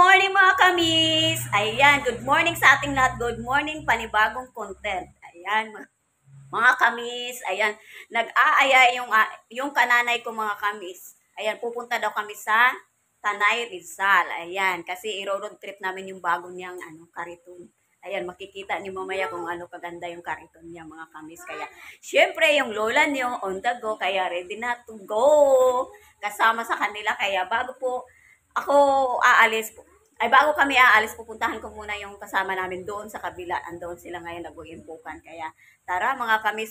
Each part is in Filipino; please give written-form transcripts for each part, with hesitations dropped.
morning mga kamis! Ayan, good morning sa ating lahat. Good morning, panibagong content. Ayan, mga kamis. Ayan, nag-aaya yung kananay ko mga kamis. Ayan, pupunta daw kami sa Tanay Rizal. Ayan, kasi i-road trip namin yung bago niyang kariton. Ayan, makikita niyo mamaya kung ano kaganda yung kariton niya mga kamis. Kaya, syempre, yung lola niyo on the go. Kaya ready na to go. Kasama sa kanila. Kaya bago po ako aalis po. Ay, bago kami aalis, pupuntahan ko muna yung kasama namin doon sa kabila. Andoon sila ngayon nag-uimpukan. Kaya, tara mga kamis.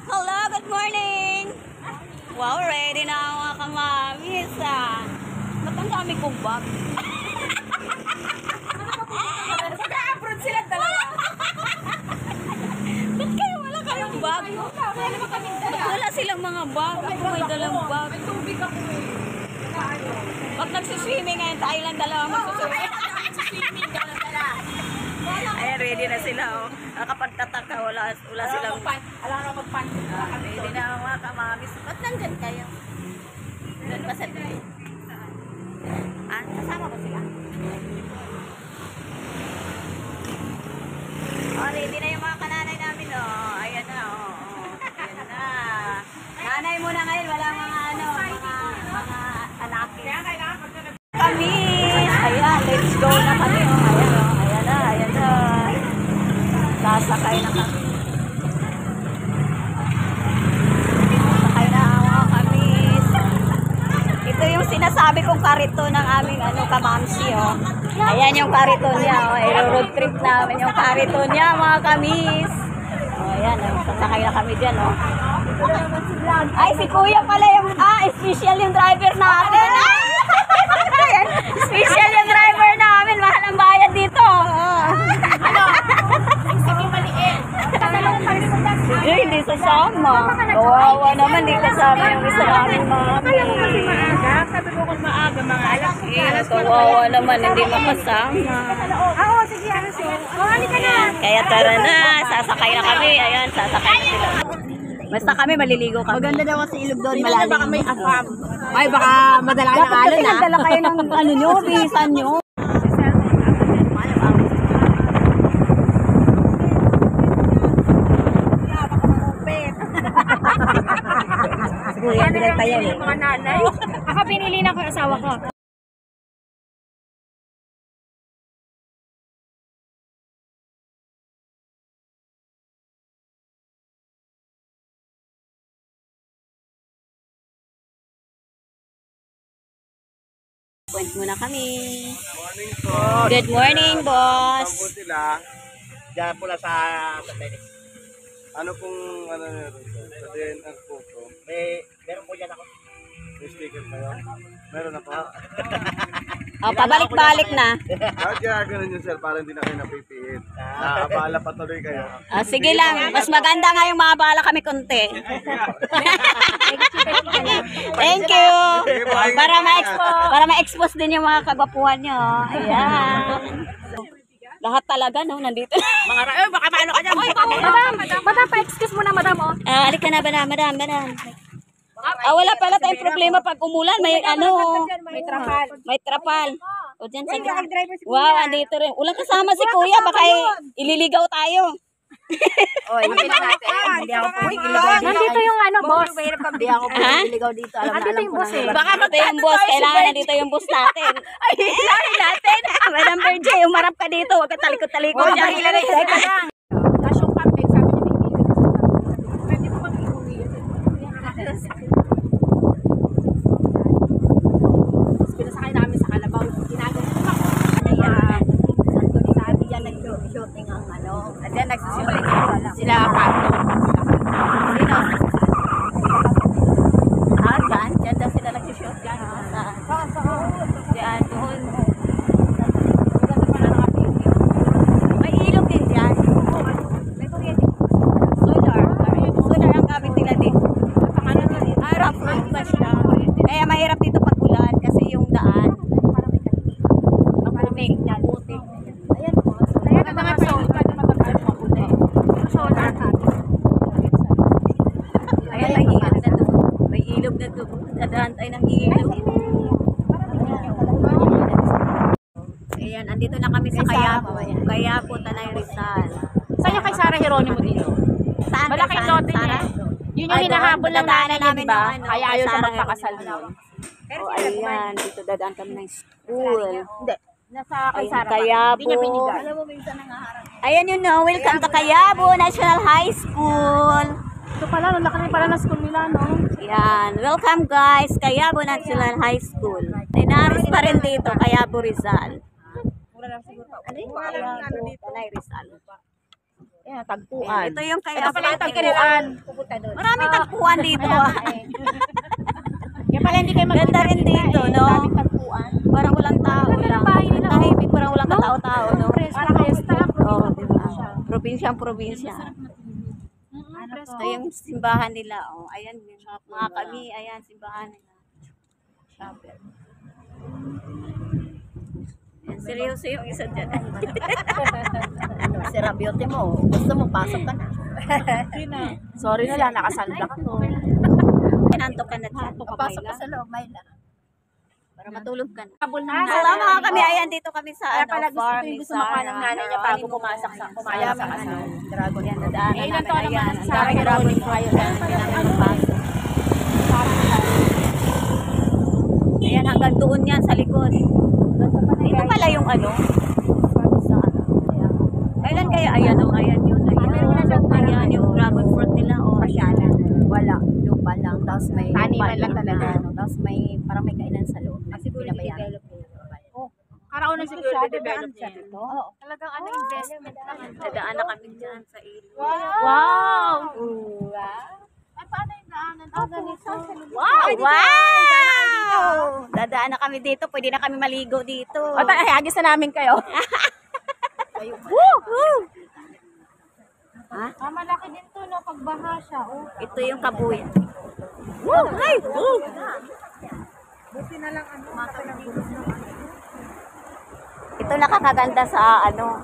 Hello, good morning! Wow, ready na ang mga kamamis. Ba't ang dami kong bag? Nag-abroad sila dalawa. Ba't kayo wala kayong bag? Ba't wala silang mga bag? Ako may dalang bag. May tubig ako eh. Ba't nagsiswimming ngayon? Tayo lang dalawa magsuswimming. Nagsiswimming ka lang dala. Ayan, ready na sila. Oh. Nakapagtataka, wala silang... Wala na magpan. Ready na ang mga kamamis. Ba't nandyan kayo? Doon pa sa dito. Kasama ko sila? Oh, ready na yung mga kananay namin, oh. Ayan na, oh. Ayan na. Nanay muna ngayon, wala mga mga anakin. Kami! Ayan, let's go na kami, oh. Ayan, oh. Ayan na. Sasakay na kami. Sasakay na mga kamis. Ito yung sinasabi kong karito ng aming kamamsi, oh. Ayan yung karito niya, oh. I-road trip namin yung karito niya, mga kamis. Oh, ayan, oh. Sasakay na kami dyan, oh. Ay, si kuya pala yung, special yung driver namin. Ayan, special yung driver namin. Mahal ang bayad dito. Sige, maliit. Hindi sasama. Kawawa naman, hindi kasama yung isa namin, mga kamis. Kaya mo kasi maaga. Sabi ko kung maaga, mga alas. Kawawa naman, hindi makasama. Oo, sige, alas yun. Halika na. Kaya tara na, sasakay na kami. Ayan, sasakay na sila. Basta kami, maliligo kami. Maganda daw kasi ilog doon, malalim. Baka may asam. Ay, baka madala ka ng alon, Dapat kasi nagdala kayo ng nyo, bisan nyo. Kuya, bilay pa yan eh. Mga nanay. Ako pinili na ko yung asawa ko. Point muna kami. Morning po. Good morning, boss. Saan po sila? Diyan po lang sa tennis. Ano pong meron? Sa DNR po to. Meron po dyan ako. May sticker kayo? Meron ako. Oh, pabalik-balik na. Kaya ganun yun sir, para hindi na kayo napipiit. Naabala pa tuloy kayo. Sige lang, mas maganda nga yung maabala kami konti. Thank you. Para ma-expose din yung mga kagwapuhan nyo. Ayan. Lahat talaga, no? Nandito. Mga baka paano ka dyan? Madam, pa-excuse mo na, madam, oh. Alik ka na ba na, madam. Wala pala tayong problema pag umulan. May May trapal. May trapal. O dyan, sige. Wow, andito rin. Walang kasama si kuya, baka ililigaw tayo. Hindi ako po igiligaw. Nandito yung boss. Hindi ako po niligaw dito. Nandito yung boss eh. Baka pati yung boss. Kailangan nandito yung boss natin. Ay, kailangan natin. Madam Berge, umarap ka dito. Huwag ka talikot-talikot. Teka lang. Kasyong camping, sabi niya may igiligaw. Pwede mo bang iuwi? Pinasakay namin sa Kalabaw. Ginagawa ko ako. Ayan. Santo ni Sabi dyan nag-shooting ang At dyan nagsushooting ang Sila Pato. Sino? Dyan daw sila nagsushoot dyan. Diyan, doon. May ilog din dyan. May kuryente. Solar. Solar ang gamit nila dito. Rough road ba siya? Kaya mahirap dito pag ulan kasi yung daan. Maputik. Ayan po. mga solar. Solar. Ayan, may ilog na to. May ilog na to. Dadaan tayo ng ilog. Ayan, andito na kami sa Quiapo. Quiapo, Tanay Rizal. Saan yung kay Sarah Geronimo dito? Saan? Malaking lote niya. Yun yung hinahabol ng nanay niya, di ba? Kaya ayaw siya magpakasal nun. Oh, ayan, dito dadaan kami ng school. Hindi. Nasa kay Ayan, Sarah. Quiapo. Hindi niya binigay. Ayan yun, no? Welcome to Quiapo National High School. Ito pala, no? Laki pala ng school nila, no? Yan. Welcome guys, Quiapo National High School. Inaris pa rin dito, Quiapo Rizal. Tanay Rizal. Ayan, tagpuan. Ito yung Ito Quiapo. pala yung tagpuan. Maraming tagpuan dito. Kaya pala hindi kayo Ganda rin dito, no? Maraming tagpuan. Parang walang tao lang. Tahimik, parang walang katao-tao, no? Para kayo staff. Oo, diba? Probinsya. Ito yung simbahan nila. Oh, ayan, mga kami, ayan, simbahan nila. Chapel. Ayan, seryoso yung isa dyan. Si Rabiote mo, gusto mo, pasok ka na. Sorry na lang, nakasunblock ako. Pinantok ka na dyan. Pasok ka sa loob, may lang. Para matulog ka na. Kabul na Wala mga kami, ayan, dito kami sa Kaya ano, pala gusto farm ko ni yung gusto makain ng Sarah. nanay niya bago pumasok sa kasal. Dragon yan, nadaanan Eh, ilan namin. taon naman Ayan, ang Sarah Geronimo kayo? Ayan, hanggang doon yan sa likod. Dito pala yung ano. Kailan kaya? Ayan, oh, ayan yun. Ayan, yung dragon fruit nila. Oh. Pasyalan. Wala, lupa lang. Tapos may Taniman lang lupa, talaga. ano, tapos may, parang may kainan sa loob. Kasi pinabayaan. Karaon ng security development. Oo. Talagang ano, investment lang. Dadaan na kami dyan sa ilog. Wow! Ay, paano yung daanan? Ganito. Wow! Dadaan na kami dito. Pwede na kami maligo dito. O, hagis na namin kayo. Ha? Malaki din to, no? Pagbaha siya. Oh. Ito yung kabuyan. Woo! Ay! Woo! Ito nakakaganda sa ano.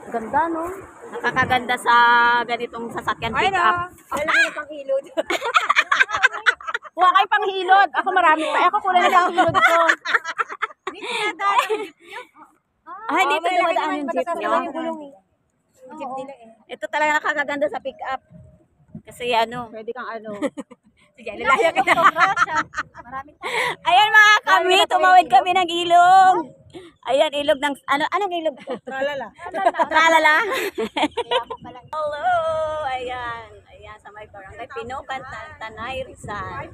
Ganda, no? Nakakaganda sa ganitong sasakyan pick up. Kuha kayo pang hilod. Ako marami pa. Ako kulang na ang hilod ko. Ay, dito dumadaan yung jeep nyo. Ito talaga nakakaganda sa pick up. Kasi ano. Pwede kang ano. Sige, lalaya ka na. Ayan mga kami, tumawid kami ng ilog. Ayan, ilog ng, anong ilog? Tralala. Tralala. Hello, ayan. Ayan, sa may barangay Pinukan, Tanay Rizal.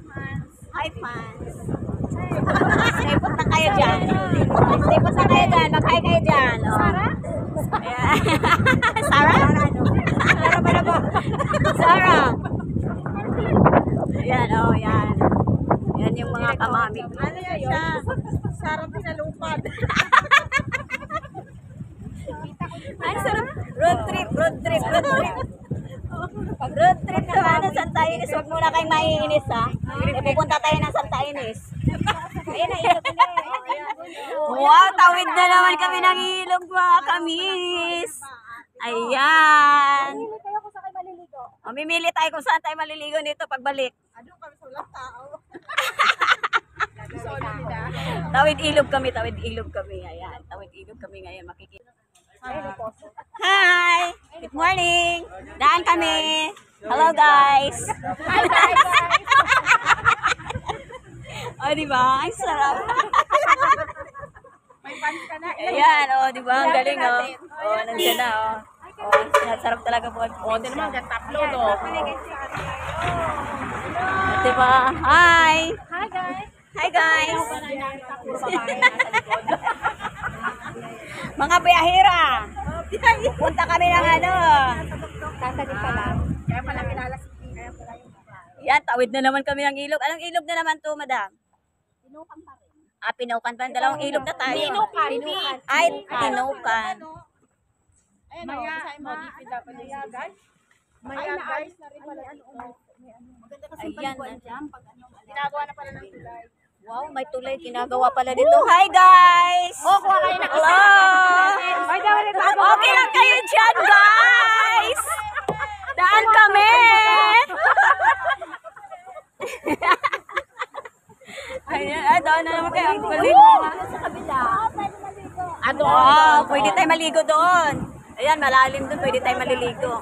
Hi, fans. Stay put na kayo dyan. Stay put na kayo dyan. Mag-hi kayo dyan. Sarah? Ayan. Sarah? Sarah ba na ba? Sarah. Ayan, oh, yan. Yan yung mga kamami. Ano yan siya? Sarap sa lupad. Ay, sarap. Road trip. Pag road trip na ano, Santa Ines, huwag muna kayong maiinis, ha? E, pupunta tayo ng Santa Ines. Ayan na, ilog na. Wow, tawid na naman kami ng ilog, mga kamis. Ayan. Mamimili tayo kung saan tayo maliligo nito pagbalik. Tawid ilog kami. Ayan, tawid ilog kami ngayon. Makikita. Hi! Good morning! Daan kami! Hello guys! Hi guys! Oh, diba? Ang sarap! Ayan, oh, diba? Ang galing, oh. Oh, nandiyan na, oh. Oh, sarap talaga po. O, din naman, taplo, no? Diba? Hi! Hi, guys. Hi guys! Mga biyahera! Punta kami ng ano? Kaya pala kilala si Yan, tawid na naman kami ng ilog. Anong ilog na naman to, madam? Pinukan pa rin. Ah, Pinukan pa. Dalawang ilog na tayo. Pinukan. Ay, Pinukan. Ayun, o. Mo, DPW, guys. Maya, guys. Ayan. Ginagawa na pala ng tulay. Wow, may tulay. Ginagawa pala dito. Hi, guys! Oh, kuha kayo na. Hello! Okay lang kayo Wow, pwede tayo maligo doon. Ayan, malalim doon, pwede tayo maliligo.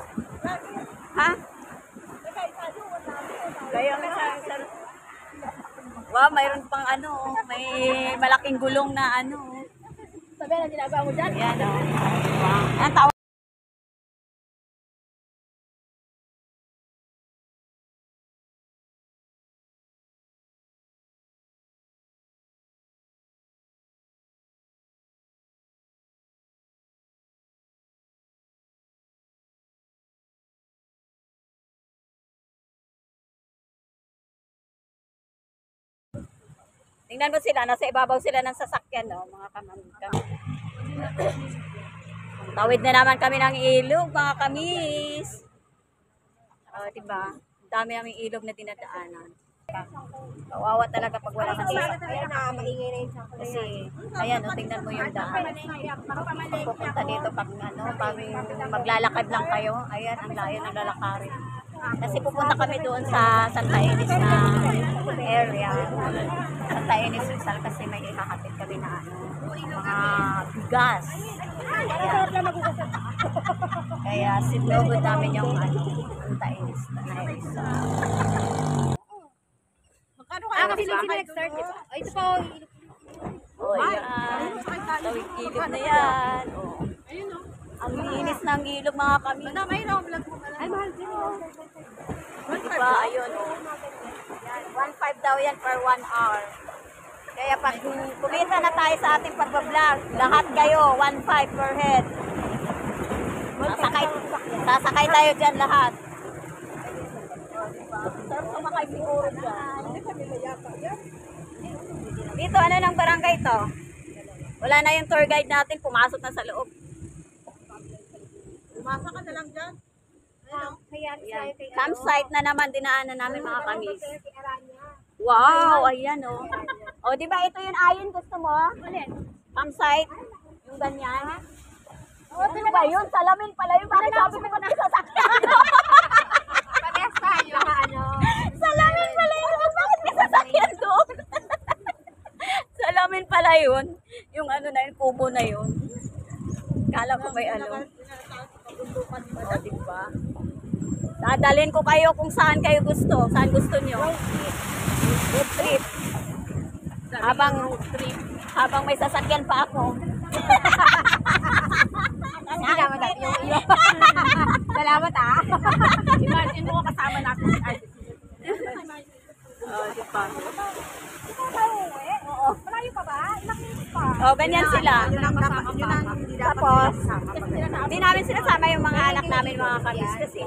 Ha? Kaya nga sa wow, mayroon pang ano, may malaking gulong na ano. Sabi na ginagawa mo dyan. Ayan, oh. Wow. Ang tawag. Tingnan mo sila, nasa ibabaw sila ng sasakyan, no, mga kamamika. Tawid na naman kami ng ilog, mga kamis. Diba? Ang dami namin ilog na dinadaanan. Kawawa talaga pag wala kang sasakyan. Kasi, ayan, no, tingnan mo yung daan. Pag pupunta dito, pag maglalakad lang kayo, ayan, ang layo ng lalakarin. Kasi pupunta kami doon sa Santa Ines na area. Santa Ines Rizal kasi may ihahatid kami na mga bigas. Kaya sinugod namin yung Santa Ines na Rizal. Kasi nung sila nag-start, di ba? Ay, ito pa. Oh, ayan. Tawid ilog na yan. Oh. Ang linis ng ilog, mga kami. Ay, mahal din. Diba, ayun. 1.5 daw yan per 1 hour. Kaya pag kumita na tayo sa ating pagbablog, lahat kayo, 1.5 per head. Sasakay tayo dyan lahat. Sarap sumakay siguro dyan. Dito, ano ng barangay to? Wala na yung tour guide natin, pumasok na sa loob. Umasa ka na lang dyan. Ayan. Campsite na naman dinaanan namin, mga kamis. Wow, ayan oh. O, di ba ito yung ayon gusto mo? Campsite? Yung ganyan? Ano ba yun? Salamin pala yun. Bakit sabi mo na sasakyan? Parehas tayo. Salamin pala yun. Bakit may sasakyan doon? Salamin pala yun. Yung ano na yun, kubo na yun. Kala ko may ano. O, diba? Dadalhin ko kayo kung saan kayo gusto. Saan gusto nyo? Road trip. Habang may sasakyan pa ako. Salamat natin yung iyo. Salamat Imagine mo kasama natin si Artis. Diba? Oo. Malayo pa ba? Ilang minutes pa? Ganyan sila. Tapos, hindi namin sinasama yung mga anak namin, mga kamis, kasi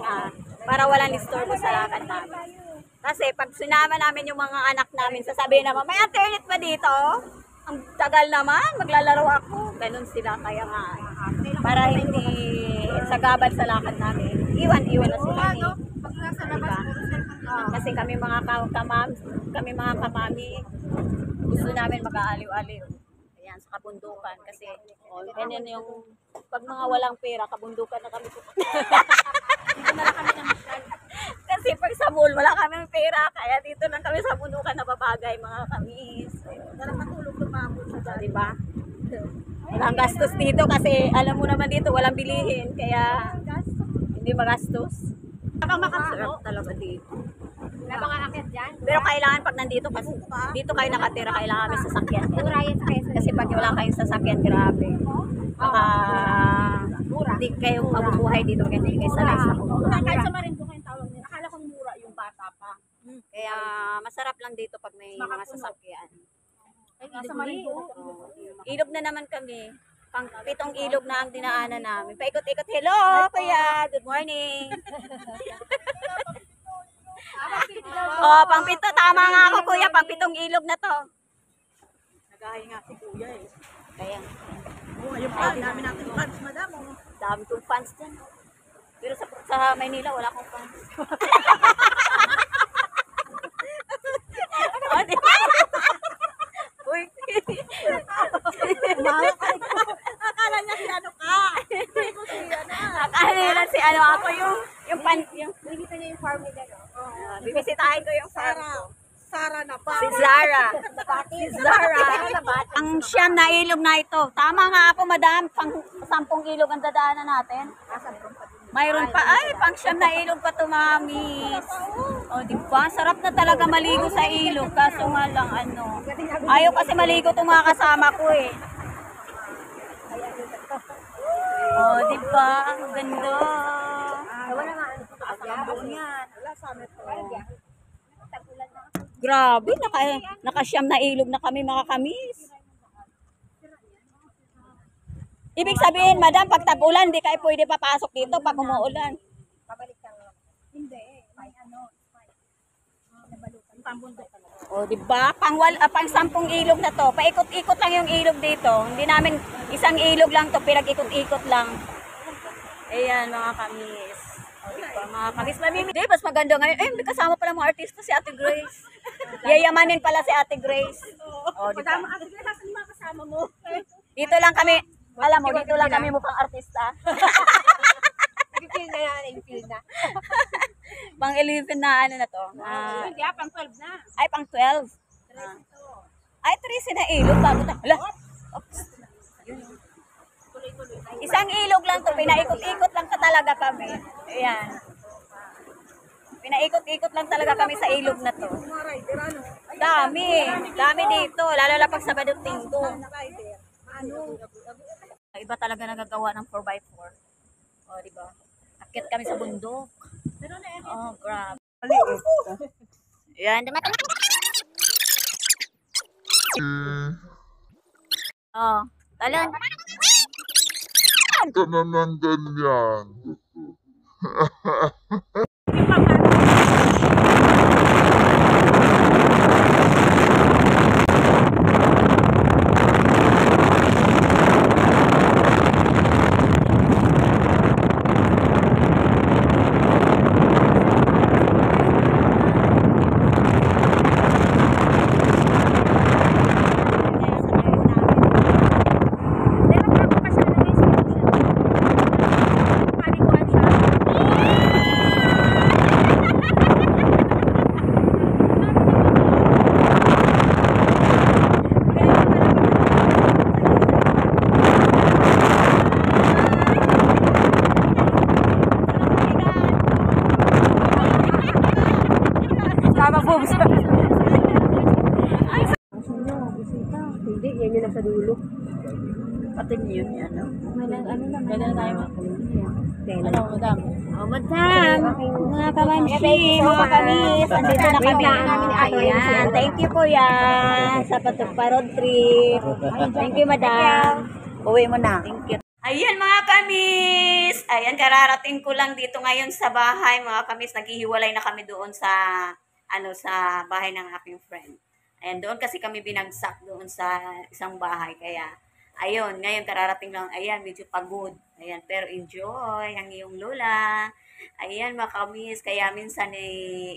para walang istorbo sa lakad namin. Kasi pag sinama namin yung mga anak namin, sasabihin naman, may internet pa dito? Ang tagal naman, maglalaro ako. Ganun sila, kaya nga, para hindi sagabal sa lakad namin. Iwan na sila. Pag nasa labas, Diba? Kasi kami mga kamami, gusto namin mag-aaliw-aliw. Ayan, sa kabundukan. Kasi, ganyan yung, pag mga walang pera, kabundukan na kami pupunta. Dito na lang kami namasyal. Kasi pag sa mall, wala kami pera. Kaya dito lang kami sa bundukan na babagay, mga kamis. Parang matulog na pa ako sa Diba? Walang gastos dito kasi alam mo naman dito, walang bilihin. Kaya, hindi magastos. Sarap talaga dito. Wala bang aakyat dyan? Pero kailangan pag nandito, kasi dito kayo nakatira, kailangan may sasakyan. Murayan sa kayo. Kasi pag wala kayong sasakyan, grabe. Baka hindi kayo mabubuhay dito kasi hindi kayo sanay sa Kahit kultura. sa Marinduque yung tawag nila. Akala kong mura yung bata pa. Kaya masarap lang dito pag may mga sasakyan. Nasa Marinduque. Ilog na naman kami. Pang-pitong ilog na ang dinaanan namin. Paikot-ikot. Hello, kuya. Good morning. Pang-pito. Tama nga ako, kuya. Pang-pitong ilog na to. Nagahinga si kuya eh. Kaya, Ayun pa, dami natin fans, madam. dami kong fans dyan. Pero sa Maynila, wala akong fans. Di ba? Uy. Akala niya si ano ka. Nakahalilan si ano ako yung pan yung Bibita niya yung farm nila, no? bibisitahin ko yung farm ko. Si Zara. Si Zara. Ang siyam na ilog na ito. Tama nga ako, madam. Pang 10 ilog ang dadaanan natin. Mayroon pa. Ay, pang siyam na ilog pa ito, mamis. O, di ba? Sarap na talaga maligo sa ilog. Kaso nga lang, ano. Ayaw kasi maligo itong mga kasama ko eh. O, di ba? Ang ganda. Grabe, nakasyam na ilog na kami mga kamis. Ibig sabihin, madam, pag tag-ulan, di kayo pwede papasok dito pag umuulan. O, di ba? Pang 10 ilog na to. Paikot-ikot lang yung ilog dito. Hindi namin, isang ilog lang to, pinag-ikot-ikot lang. Ayan, mga kamis. O, di ba, mga kamis. Di, mas maganda ngayon. Eh, may kasama pala mga artista si Ate Grace. Yayamanin pala si Ate Grace. O, di ba? Kasama mo. Dito lang kami, alam mo, dito lang kami mukhang artista. Nag-feel na yan, nag-feel na. Pang 11 na ano na to. Hindi, pang 12 na. Ay, pang 12. Ay, 13 na ilog. Bago na. Hala. Oops. Isang ilog lang to. Pinaikot-ikot lang talaga kami. Ayan. Pinaikot-ikot lang talaga kami sa ilog na to. Dami. Dami dito. Lalo na pag Sabado Linggo. Iba talaga nagagawa ng 4x4. O, diba? Akit kami sa bundok. Oh, grab. Yan. Oh, talon. Ka na ng ganyan. Hindi, yan yung nasa dulo. Pati yun, ano? May nang ano naman. Pwede na tayo. Ano, madam? Oh, madam. Mga kamansi, mga kamis. Andito na kami. Ayan. Thank you po yan. Sa road trip. Thank you, madam. Uwi mo na. Thank you. Ayan mga kamis. Ayan, kararating ko lang dito ngayon sa bahay. Mga kamis, naghihiwalay na kami doon sa sa bahay ng aking friend. Ayan, doon kasi kami binagsak doon sa isang bahay. Kaya, ayun, ngayon kararating lang. Ayan, medyo pagod. Ayan, pero enjoy ang iyong lola. Ayan, mga kamis. Kaya minsan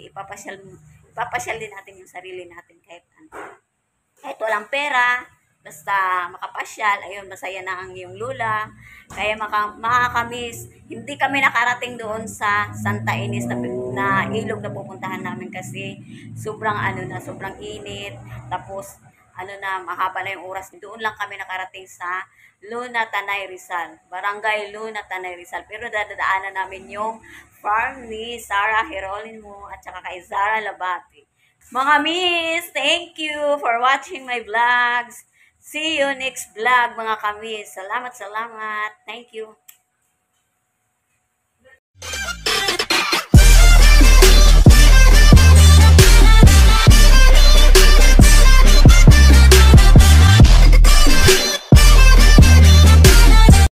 ipapasyal din natin yung sarili natin kahit kahit walang pera. Basta makapasyal, ayun, masaya na ang iyong lula. Kaya mga kamis, hindi kami nakarating doon sa Santa Ines na ilog na pupuntahan namin kasi sobrang sobrang init. Tapos mahaba na yung oras. Doon lang kami nakarating sa Luna, Tanay, Rizal. Barangay Luna, Tanay, Rizal. Pero dadaanan namin yung farm ni Sarah Heronimo at saka kay Zara Labati. Mga miss, thank you for watching my vlogs. See you next vlog, mga kamis. Salamat. Thank you.